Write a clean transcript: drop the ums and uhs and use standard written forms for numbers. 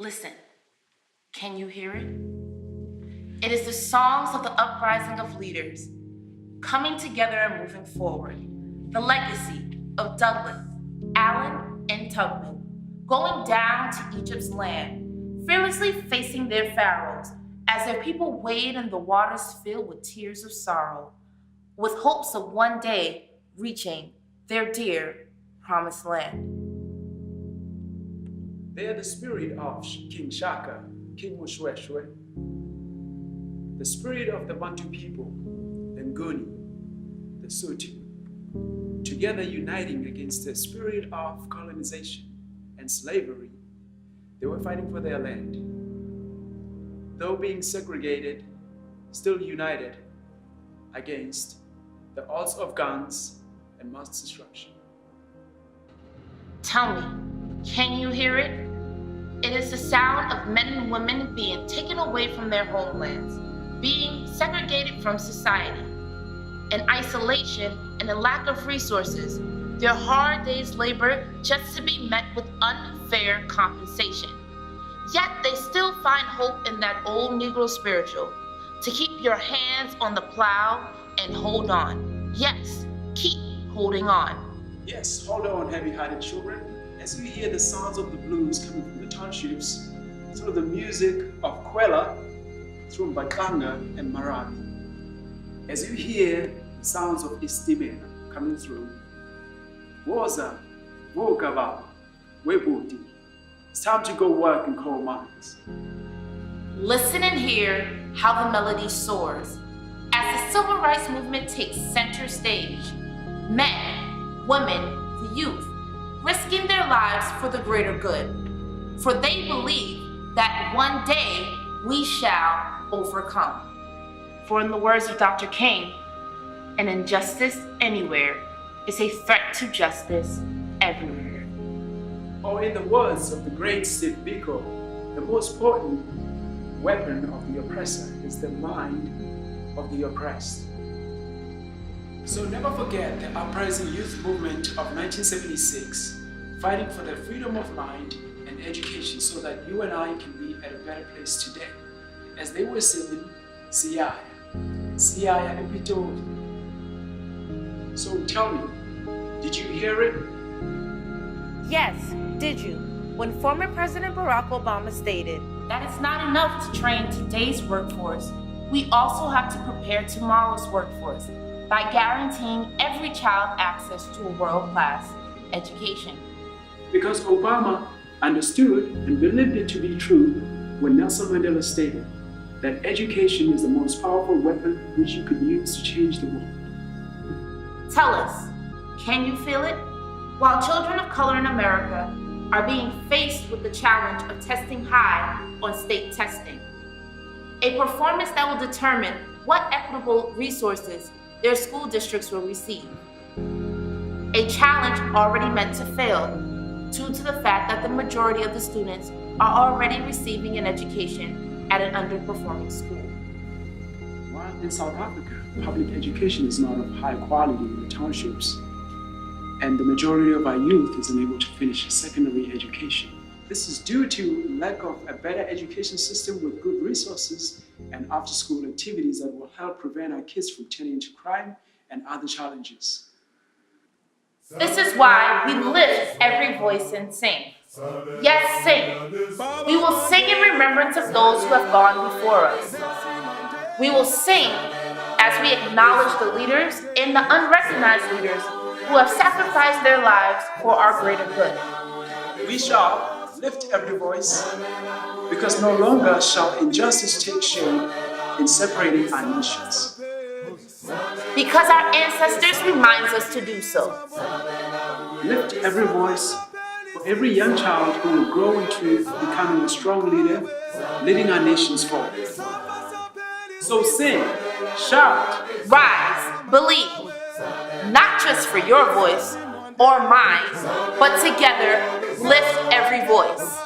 Listen, can you hear it? It is the songs of the uprising of leaders, coming together and moving forward. The legacy of Douglas, Allen, and Tubman, going down to Egypt's land, fearlessly facing their pharaohs as their people wade in the waters filled with tears of sorrow, with hopes of one day reaching their dear promised land. They are the spirit of King Shaka, King Moshoeshoe, the spirit of the Bantu people, the Nguni, the Sotho, together uniting against the spirit of colonization and slavery. They were fighting for their land. Though being segregated, still united against the odds of guns and mass destruction. Tell me, can you hear it? It is the sound of men and women being taken away from their homelands, being segregated from society. In isolation and a lack of resources, their hard day's labor just to be met with unfair compensation. Yet they still find hope in that old Negro spiritual, to keep your hands on the plow and hold on. Yes, keep holding on. Yes, hold on, heavy-hearted children, as you hear the sounds of the blues coming from the townships, through the music of Kwela, through Batanga and Marabi. As you hear the sounds of Istimela coming through, Woza, Wogaba, Webudi. It's time to go work in coal mines. Listen and hear how the melody soars as the civil rights movement takes center stage. Men, women, the youth, risking their lives for the greater good. For they believe that one day we shall overcome. For in the words of Dr. King, an injustice anywhere is a threat to justice everywhere. Or in the words of the great Steve Biko, the most potent weapon of the oppressor is the mind of the oppressed. So never forget the uprising youth movement of 1976, fighting for the freedom of mind and education so that you and I can be at a better place today. As they were singing, Siyaya, Siyaya Epitodi. So tell me, did you hear it? Yes, did you? When former President Barack Obama stated that it's not enough to train today's workforce, we also have to prepare tomorrow's workforce by guaranteeing every child access to a world-class education. Because Obama understood and believed it to be true when Nelson Mandela stated that education is the most powerful weapon which you could use to change the world. Tell us, can you feel it? While children of color in America are being faced with the challenge of testing high on state testing, a performance that will determine what equitable resources their school districts will receive. A challenge already meant to fail due to the fact that the majority of the students are already receiving an education at an underperforming school. While in South Africa, public education is not of high quality in the townships, and the majority of our youth is unable to finish a secondary education. This is due to lack of a better education system with good resources and after-school activities that will help prevent our kids from turning into crime and other challenges. This is why we lift every voice and sing. Yes, sing. We will sing in remembrance of those who have gone before us. We will sing as we acknowledge the leaders and the unrecognized leaders who have sacrificed their lives for our greater good. We shall lift every voice, because no longer shall injustice take shape in separating our nations. Because our ancestors reminds us to do so. Lift every voice for every young child who will grow into becoming a strong leader, leading our nations forward. So sing, shout, rise, believe, not just for your voice or mine, but together lift every voice.